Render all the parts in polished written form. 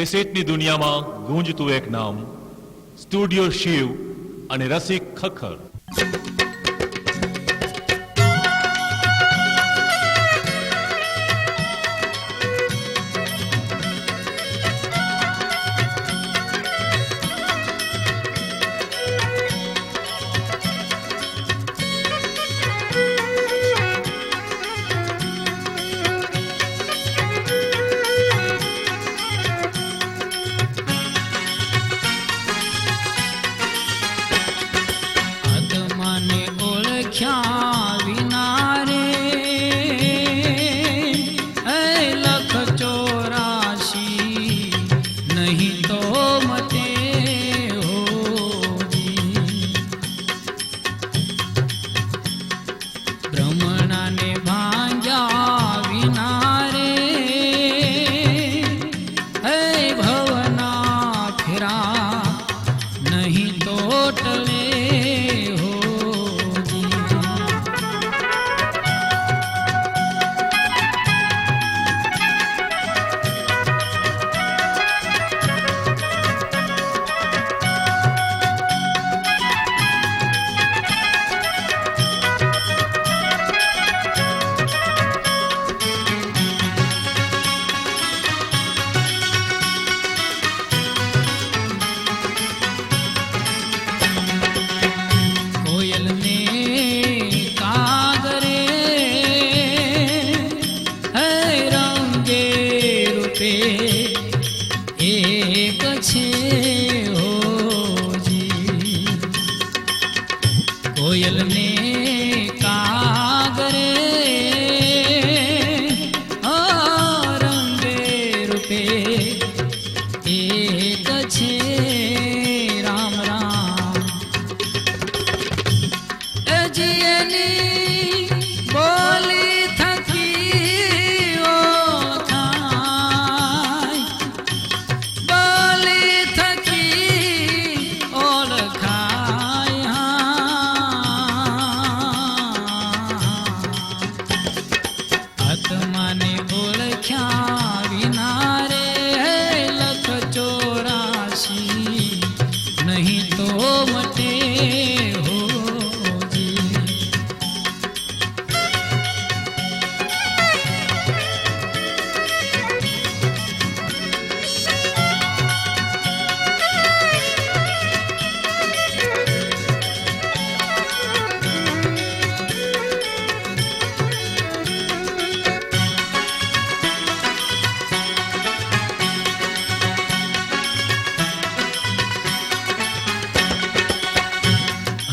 કેસેટની દુનિયામાં ગુંજતું એક નામ, સ્ટુડિયો શિવ અને રસિક ખખર.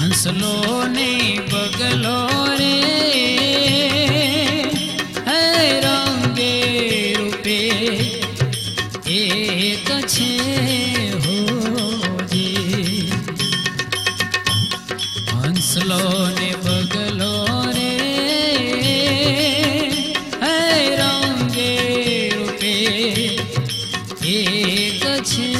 હંસલો ને બગલો રે હે રંગે રૂપે એક છે હોજી. હંસલો ને બગલો રે હે રંગે રૂપે એક છે.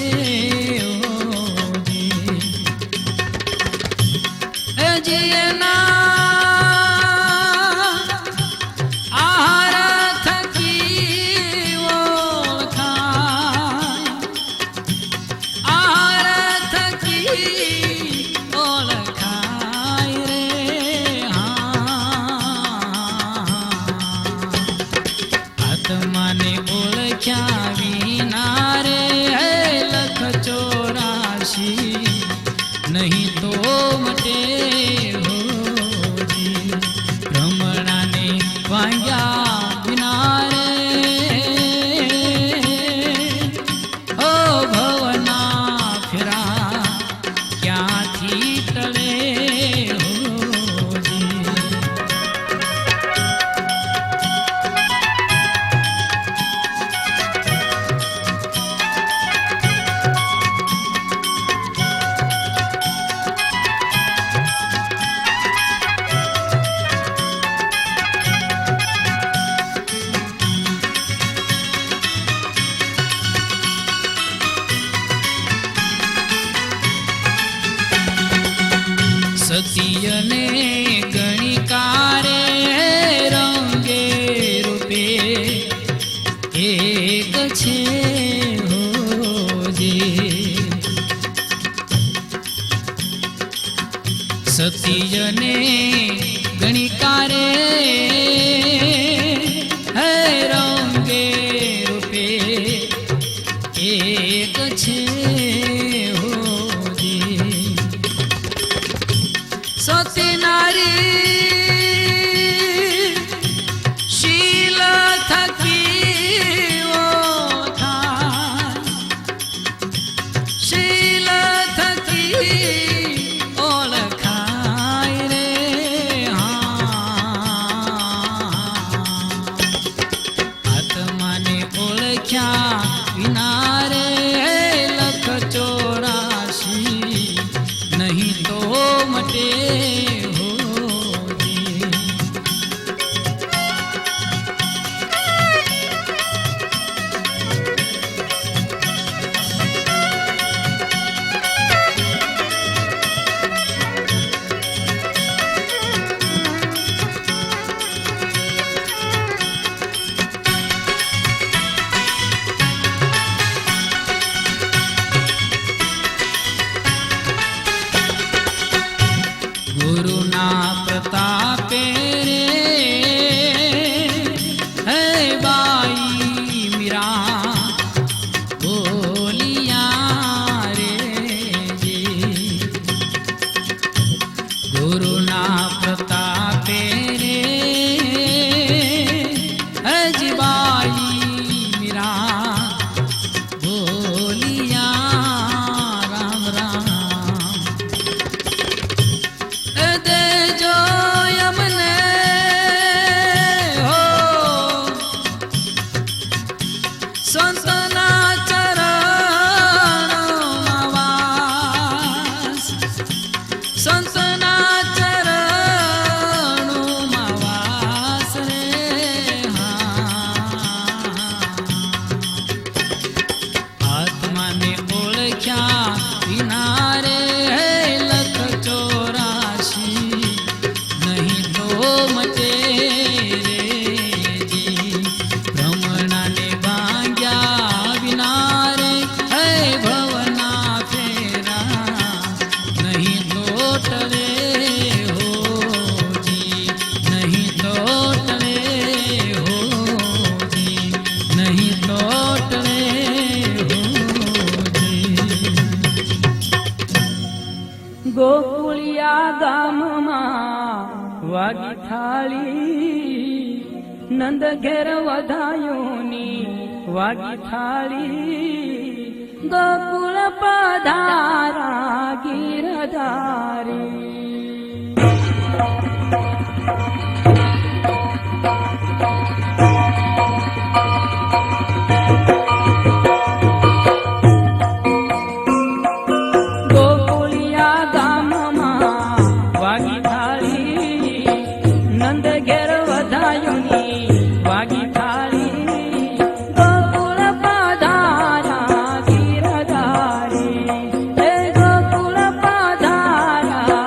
આત્માને ઓળખ્યા વિના રે લખ 84 નહીં તો મટે હોજી. ભ્રમણાને વાંગ્યા વિના રે ઓ ભવના ફેરા ક્યાંથી ટળે હોજી. સતિયને ગણિકારે રંગે રૂપે એક છે હો. સતીયને ગણિકારે હે રંગે રૂપે એક છે હોજી સતી નારી શીલ થકી ઓળખાય શીલ થકી ઓળખાય રે આત્માને ઓળખ્યા વિના રે લખ 84 નહીં તો મટે હોજી ગુરુના પ્રતાપે રે હે બાઈ મીરા બોલિયા રે જી ગુરુના પ્રતાપે રે હજી બાઈ મીરા બોલિયા રામ રામ દેજો અમને હો સંતના ચરણોમાં વાસ સંતના ચરણોમાં વાસ રે આત્માને ઓળખ્યા વિના રે લખ 84 નહીં તો મટે રે જી ભ્રમણાને ભાંગ્યા વિના રે હે ભવના ફેરા નહીં તો ટળે હોજી નહીં તો ટળે હોજી નહીં તો ટળે હોજી ગોકુળિયા ગામમાં વાગી થાળી નંદ ઘેર વધાયોની વાગી થાળી ગોકુળ પધારા ગીરધારી ગોકુળિયા ગામમાં વાગી થાળી નંદ ઘેર વધાયોની વાગી થાળી ગોકુળ પધારા ગીરધારી હે ગોકુળ પધારા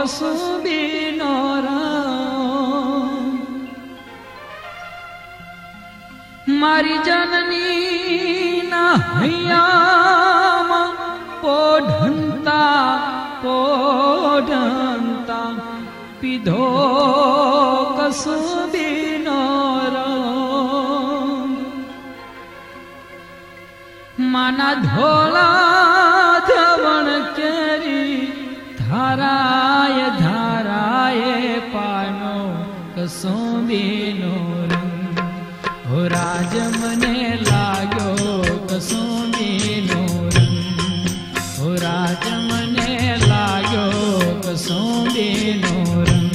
કસુંબીનો રંગ મારી જનની ના હૈયામાં પોઢંતા પોઢંતા પીધો કસુંબીનો રંગ માના ધોળા ધવણ કેરી ધારાય ધારાય પાનો કસુંબીનો રંગ હો રાજ મને લાગ્યો કસુંબીનો રંગ હો રાજ મને લાગ્યો કસુંબીનો રંગ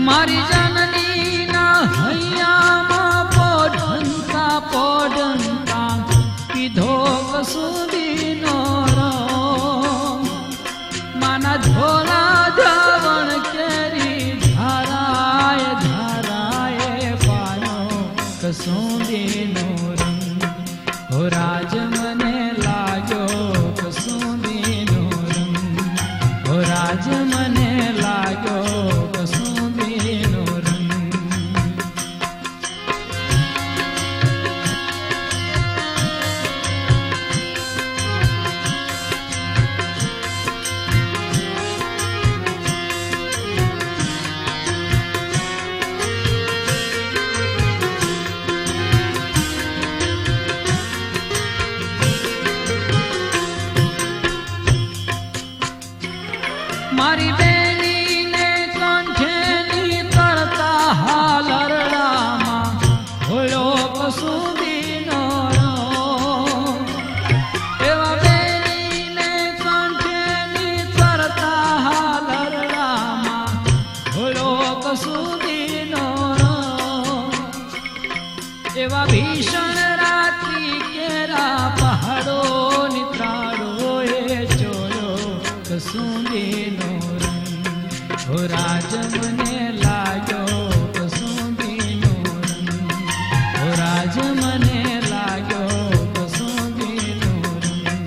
મારી જનની ના હૈયામાં પોઢંતા પોઢંતા પીધો કસુંબીનો રંગ માના ધોળા ધવણ કેરી ધારાય ધારાય પાનો કસુંબીનો રંગ હો રાજ મને લાગ્યો કસુંબીનો રંગ હો રાજ મને લાગ્યો કસુંબીનો રંગ મારી બેનીને કંઠેની તરતા હાલરડામાં હોળો કસુંબીનો રંગ એવા બેનીને કંઠેની તરતા હાલરડામાં હોળો કસુંબીનો રંગ એવા ભીષણ રાત્રિ કેરા પહાડો નિત્રાડો એ ચોળો કસુંબીનો રંગ હો રાજ મને લાગ્યો કસુંબીનો રંગ હો રાજ મને લાગ્યો કસુંબીનો રંગ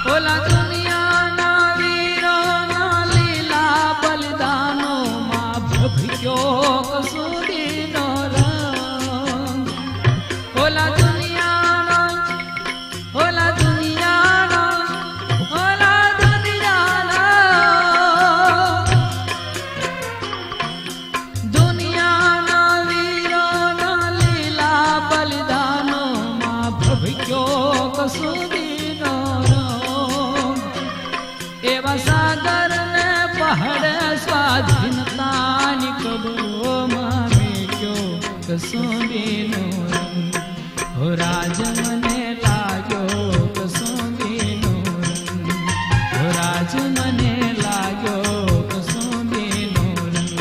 ઓલા દુનિયાના વીરોના લીલા બલિદાનોમાં ભભક્યો કસુંબીનો રંગ ઓલા દુનિયાના ઓલા દુનિયાના ઓલા દુનિયાના વીરોના લીલા બલિદાનોમાં ભભક્યો કસુંબીનો એવા સાગર ને પહાડે સ્વાધીનતાની કબરોમાં મેક્યો કસુંબીનો રંગ હો રાજ મને લાગ્યો કસુંબીનો રંગ હો રાજ મને લાગ્યો કસુંબીનો રંગ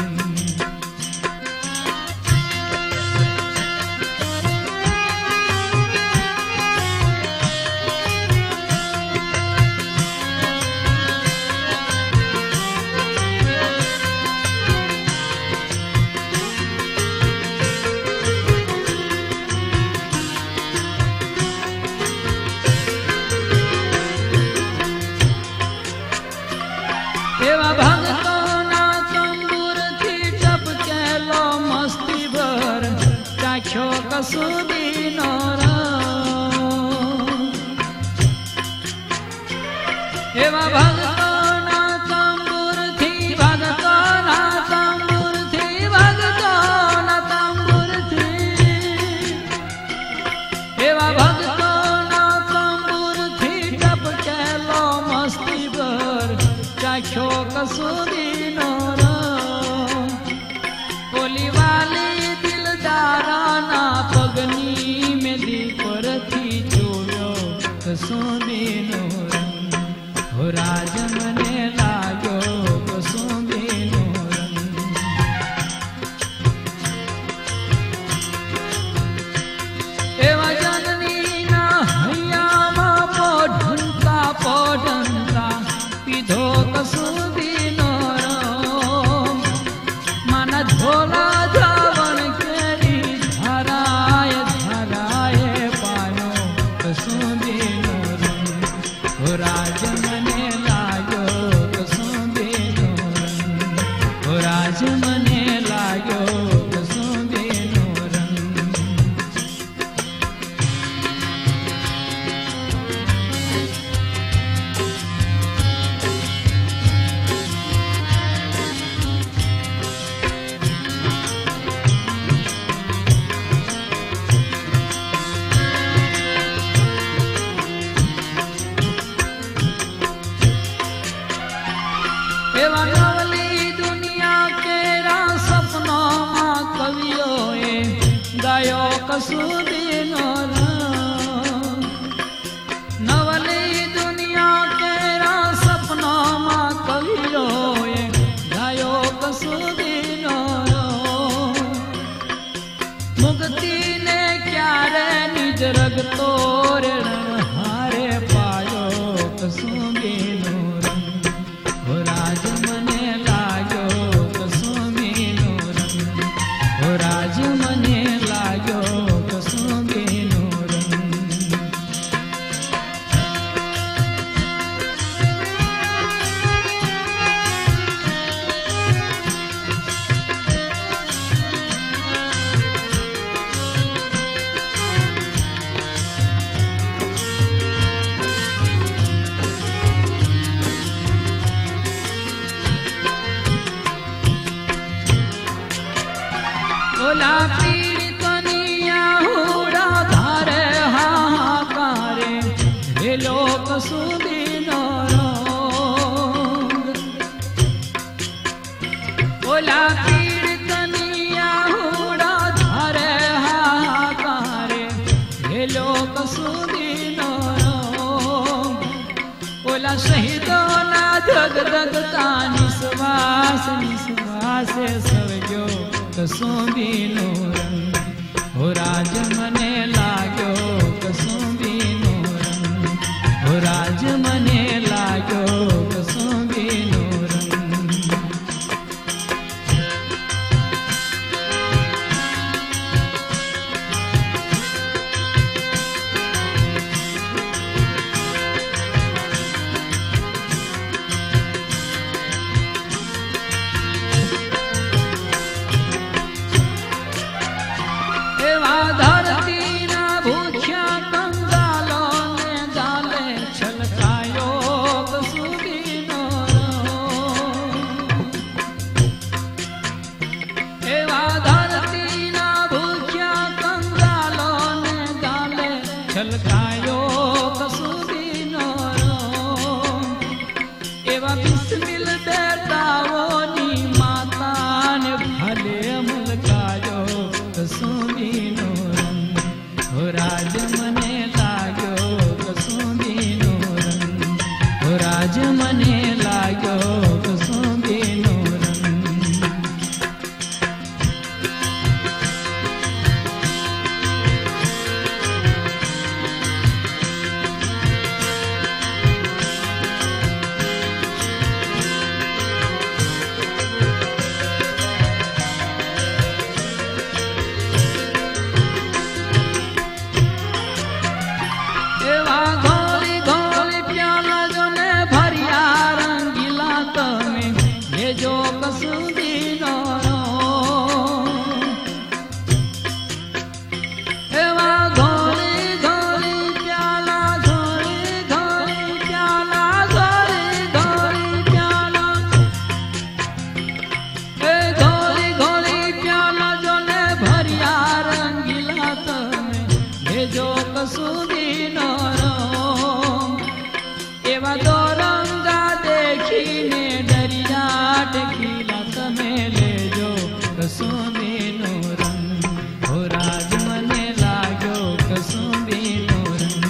એવા ભક્તોના તંબુરથી ટપકેલો મસ્તી ભર ચાખ્યો કસુંબીનો રંગ એવા ભક્તોના તંબુરથી ભક્તોના તંબુરથી ભક્તોના તંબુરથી એવા ભક્તોના તંબુરથી ટપકેલો મસ્તી ભર ચાખ્યો કસુંબીનો રંગ ઓલી વાલી દિલદારાના પગની ગાયો કસુદીનો રંગ નવલી દુનિયા કેરા સપનામાં કવિઓએ ગાયો કસુદીનો રંગ મુક્તિને ક્યારે નિજ રગતો રે હારે પાયો કસુદીનો રંગ હો રાજ મને લાગ્યો કસુદીનો રંગ હો રાજ મને લાગ્યો કસુદીનો રંગ ઓલા પીડિતની આહુડા ધારે હાહાકારે હે લોક સુધીનો રંગ ઓલા પીડિતની આહુડા ધારે હાહાકારે હે લોક સુધીનો રંગ ઓલા શહીદોના ધગધગતા નિશ્વાસ નિશ્વાસે સવગ્યો કસુંબીનો રંગ હો રાજ મને લાગ્યો કસુંબીનો રંગ હો રાજ મને લાગ્યો કસુંબીનો રંગ એવા ધરતીના ભૂખ્યા કંગાલોને ગાલે છલકાયો કસુદીનો રંગ એવા ધરતીના ભૂખ્યા કંગાલોને ગાલે છલકાયો કસુદીનો રંગ એવા બિસ્મિલ બેટાઓની માતાને ભલે મુલકાયો કસુંબીનો રંગ હો રાજ મને લાગ્યો કસુંબીનો રંગ હો રાજ મને લાગ્યો કસુંબીનો રંગ એવા ઘોળી ઘોળી પ્યાલા જોને ભર્યા રંગીલા તમે લેજો કસુંબીનો રંગ એવા ઘોળી ઘોળી પ્યાલા ઘોળી ઘોળી પ્યાલા ઘોળી ઘોળી પ્યાલા એ ઘોળી ઘોળી પ્યાલા જોને ભર્યા રંગીલા તમે લેજો કસુંબીનો રંગ એવા દોરંગા દેખીને દરિયા ટેકીલા તમે લેજો કસુંબીનો રંગ હો રાજ મને લાગ્યો કસુંબીનો રંગ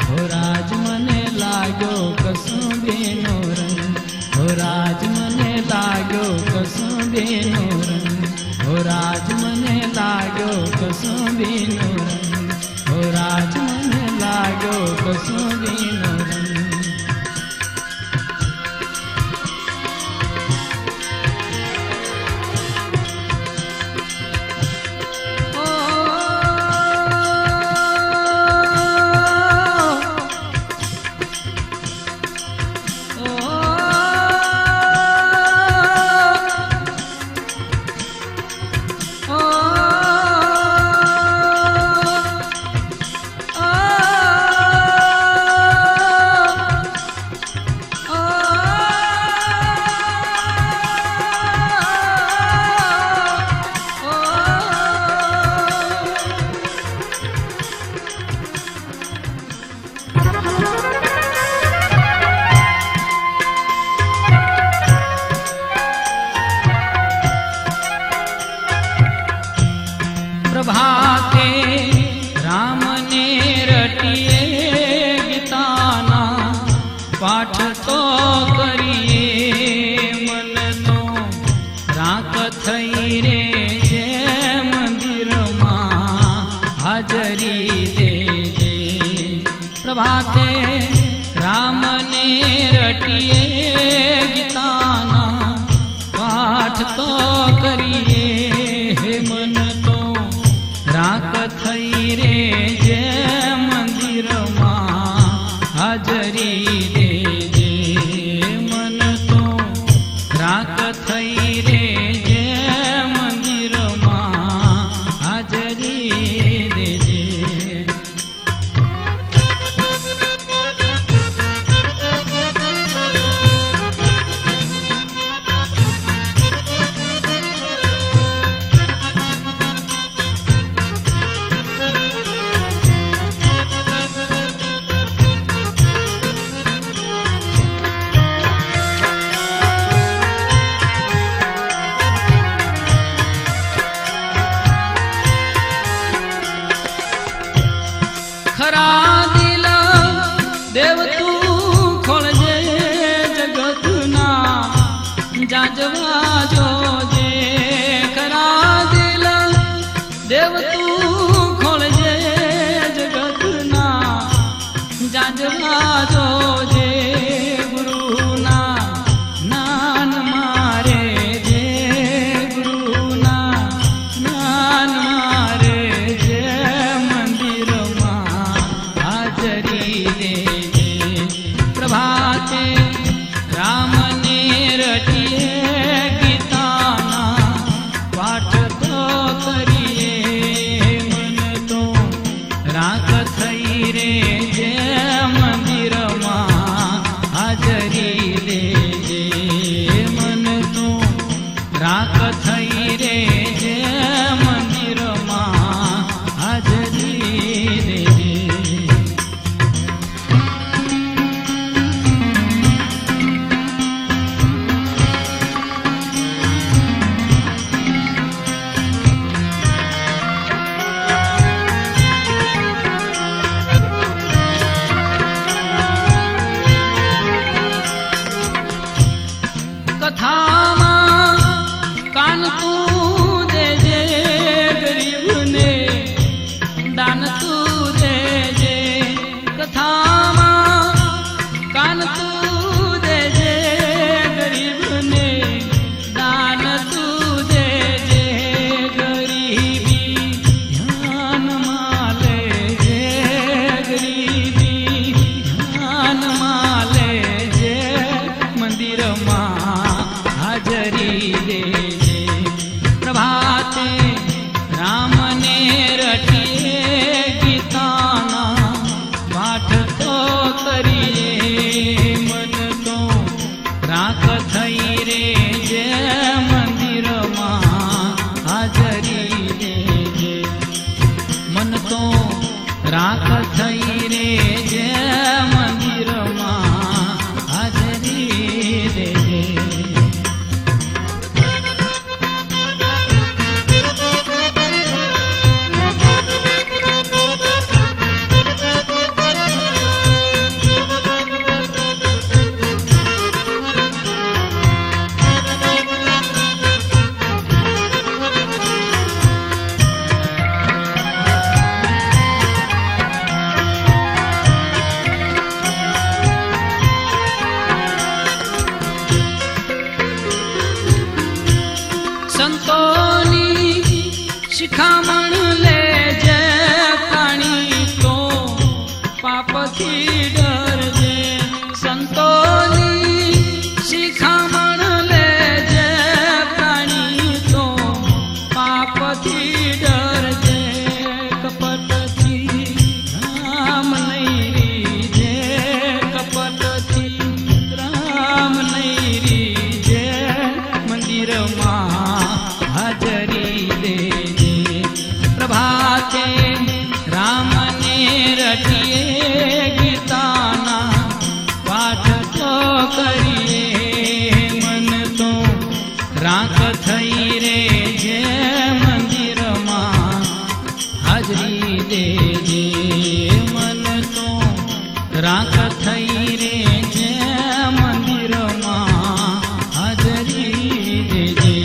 હો રાજ મને લાગ્યો કસુંબીનો રંગ હો રાજ મને લાગ્યો કસુંબીનો રંગ હો રાજ મને લાગ્યો કસુંબીનો રંગ હો રાજ મને લાગ્યો કસુંબીનો રંગ પ્રભાતે રામને રટીએ ગીતાના પાઠ તો કરીએ મન તો રાખ થઈ રે જે મંદિરમાં હાજરી દેજે પ્રભાતે રામને રટીએ ગીતાના પાઠ તો કરીએ હે મન તો રાખ થઈ રે જે મંદિરમાં હાજરી દેજે મન તો રાખ થઈ રે જે મંદિરમાં હાજરી દેજે ખરા દિલ દેવ તું ખોલજે જગતના જાજવા જોજે ખરા દિલ દેવ તું ખોલજે જગતના જાજવા જોજે ગુરુના જ્ઞાન મારે જે ગુરુના જ્ઞાન મારે જે મંદિરમાં હાજરી દેજે પ્રભાતે રામને રટીએ ગીતાના પાઠ તો કરીએ મન તો રાખ થઈ રે જે મંદિરમાં હાજરી દેજે મન તો રાખ થઈ રે જે મંદિરમાં હાજરી દેજે કથામાં કાન તું દેજે ગરીબને દાન તું દેજે કથામાં કાન તું દેજે ગરીબને દાન તું દેજે ગરીબી ધ્યાનમાં લેજે ગરીબી ધ્યાનમાં લેજે મંદિરમાં હાજરી દેજે પ્રભાતે રામને રટીએ ગીતાના પાઠ તો કરીએ મન તો રાખ થઈ રે જે મંદિરમાં હાજરી દેજે મન તો રાખ થઈ રે જે મંદિરમાં હાજરી દેજે સંતોની શિખામણ લેજે પ્રાણી તો પાપથી ડરજે સંતોની શિખામણ લેજે પ્રાણી તો પાપથી ડરજે કપટથી રામ નહીં રીજે કપટથી રામ નહીં રીજે મંદિરમાં હાજરી દેજે પ્રભાતે રામને રટીએ ગીતાના પાઠ તો કરીએ મન તો રાખ થઈ રે જે મંદિરમાં હાજરી દેજે મન તો રાખ થઈ રે જે મંદિરમાં હાજરી દેજે.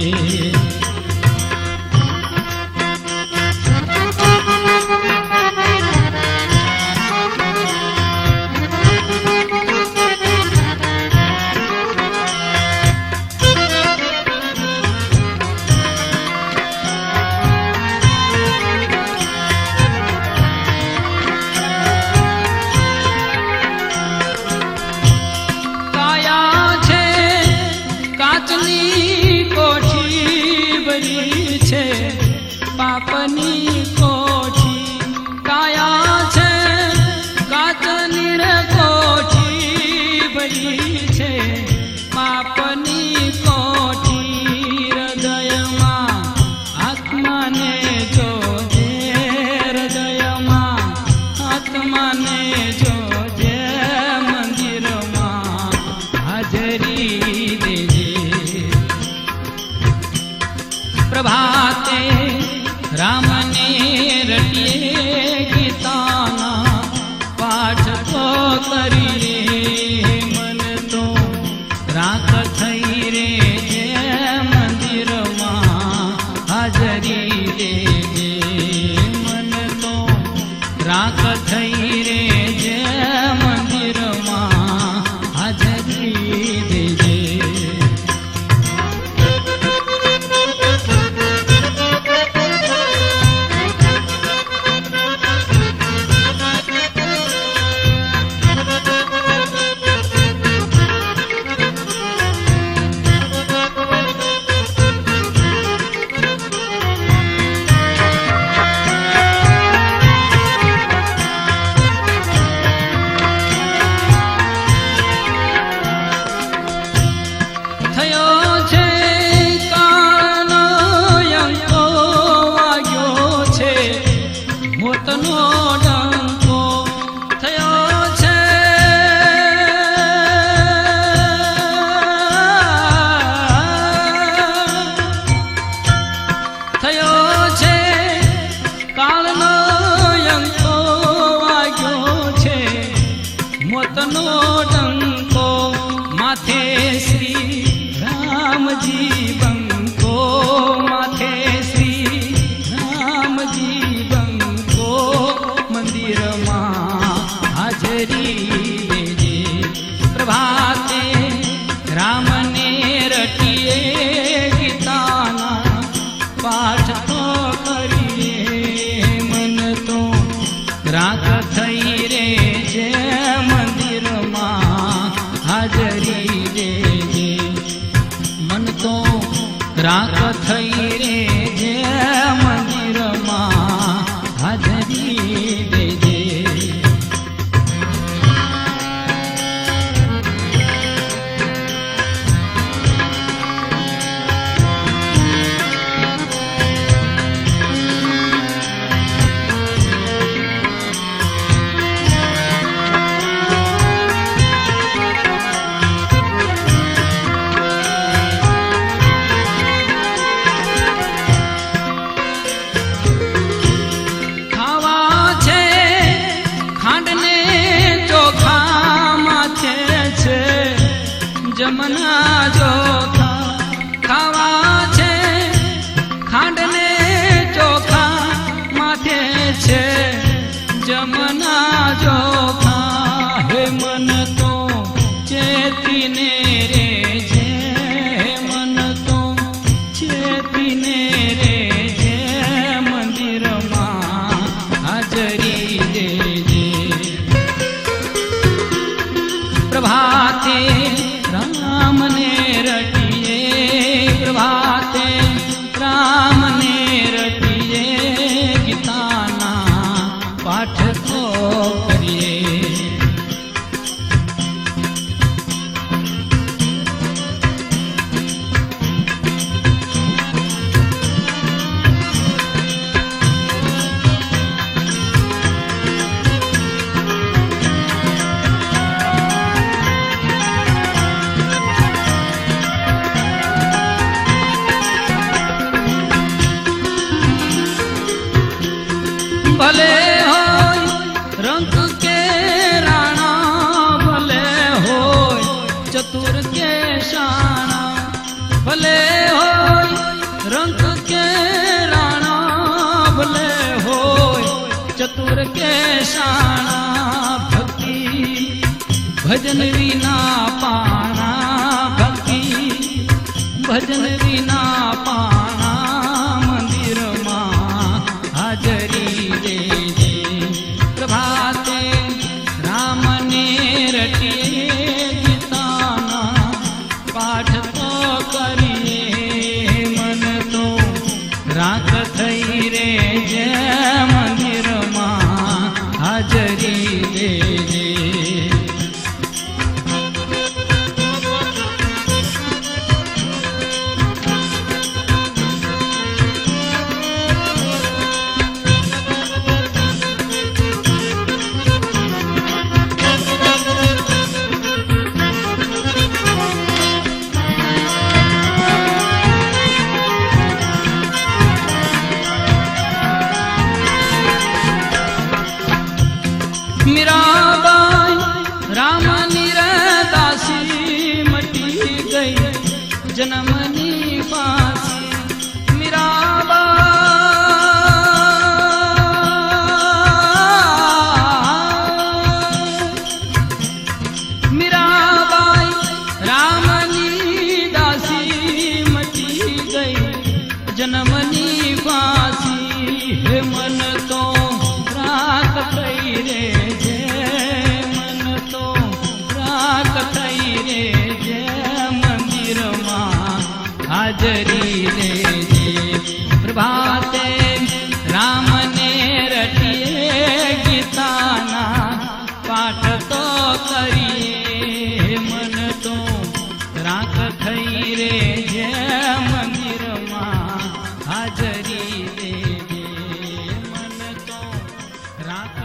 કાયા છે કાચની કોઠી ભરી છે પાપની કોઠી. કાયા છે કાચની રે કોઠી ભરી છે પાપની કોઠી. હૃદયમાં આત્માને જોજે હૃદયમાં આત્માને જોજે મંદિરમાં હાજરી દેજે. પ્રભાતે રામને રટીએ ગીતાના પાઠ તો કરી રે મન તો રાખ થઈ રે જે મંદિરમાં હાજરી દેજે. મન તો રાખ થઈ રે જે મંદિરમાં હાજરી દેજે. થયો છે કાળનો યંકો વાગ્યો છે મોતનો ડંકો. થયો છે થયો છે કાળનો યંકો વાગ્યો છે મોતનો ડંકો. માથે શ્રી રામજી બંકો માથે શ્રી રામજી બંકો મંદિરમાં હાજરી દેજે. પ્રભાતે રામને રટીએ ગીતાના પાઠ તો કરીએ મન તો રાખ થઈ રે જે મંદિરમાં હાજરી દેજે. મન તો રાખ થઈ રે જે મંદિરમાં હાજરી દેજે. ખાવા છે ખાંડને ચોખા માથે છે જમના ચોખા. ખાવા છે ખાંડને ચોખા માથે છે જમના ચોખા. હે મન તો ચેતીને રે છે મન તો ચેતીને રે છે મંદિરમાં હાજરી દેજે. પ્રભાતે રામને રટીએ પ્રભાતે રામને રટીએ ગીતાના પાઠ તો કરીએ. ભલે હોય રંગ કે રાણા, ભલે હોય ચતુર કે શાણા, ભલે હોય રંગ કે રાણા, ભલે હોય ચતુર કે શાણા. ભક્તિ ભજન વિના પાણા, ભક્તિ ભજન વિના પાણા, મંદિરમાં હાજરી દેજે. પ્રભાતે રામને રટીએ, ગીતાના પાઠ તો કરીએ. મન તો રાખ થઈ રે જે, મંદિરમાં હાજરી દેજે. મીરાબાઈ રામની દાસી, મટી ગઈ જન્મની ફાંસી. મીરાબાઈ રામની દાસી, મટી ગઈ જન્મની ફાંસી. હે મન તો રાખ થઈ રે જે, મન તો રાખ થઈ રે જે, મંદિરમાં હાજરી દેજે. પ્રભાતે રામને રટીએ, ગીતાના પાઠ તો કરીએ. મન તો રાખ થઈ રે જે, મંદિરમાં હાજરી દેજે. મન તો રાખ